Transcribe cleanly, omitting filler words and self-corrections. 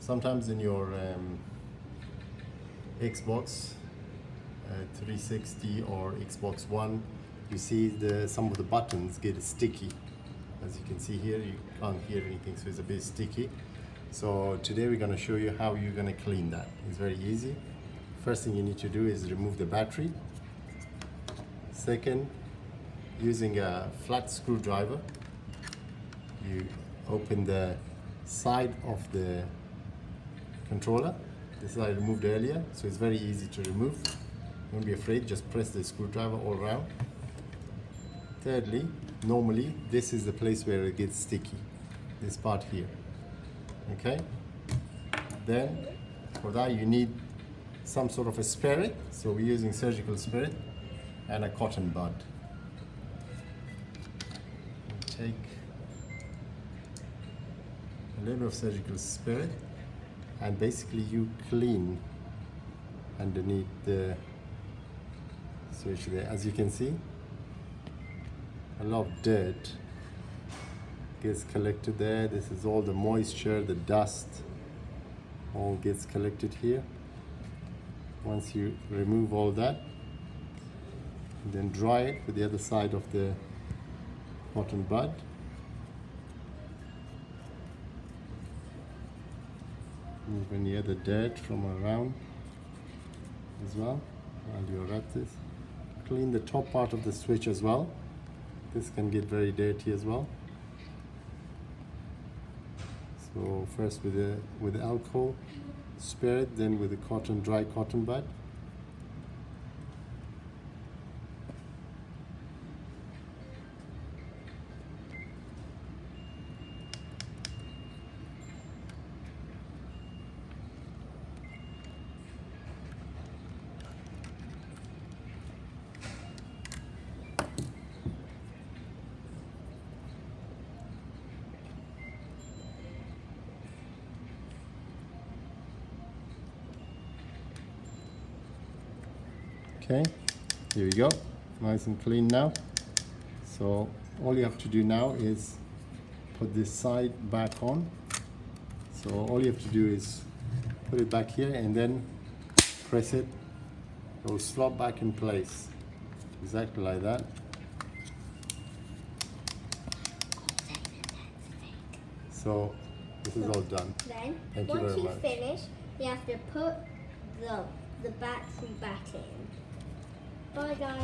Sometimes in your Xbox 360 or Xbox One, you see some of the buttons get sticky. As you can see here, you can't hear anything, so it's a bit sticky. So today we're going to show you how you're going to clean that. It's very easy. First thing you need to do is remove the battery. Second, using a flat screwdriver, you open the side of the controller. This I removed earlier, so it's very easy to remove. Don't be afraid, just press the screwdriver all around. Thirdly, normally this is the place where it gets sticky, this part here. Okay? Then for that you need some sort of a spirit, so we're using surgical spirit and a cotton bud. Take a little of surgical spirit and basically you clean underneath the switch there. As you can see, a lot of dirt gets collected there. This is all the moisture, the dust all gets collected here. Once you remove all that, then dry it with the other side of the cotton bud. Remove any other dirt from around as well while you wrap this. Clean the top part of the switch as well. This can get very dirty as well. So first with the alcohol spirit, then with the dry cotton bud. Okay, here we go, nice and clean now. So all you have to do now is put this side back on. So all you have to do is put it back here and then press it. It will slot back in place, exactly like that. So this is all done. Then, Thank you once very you much. finish, you have to put the battery back in. Bye guys.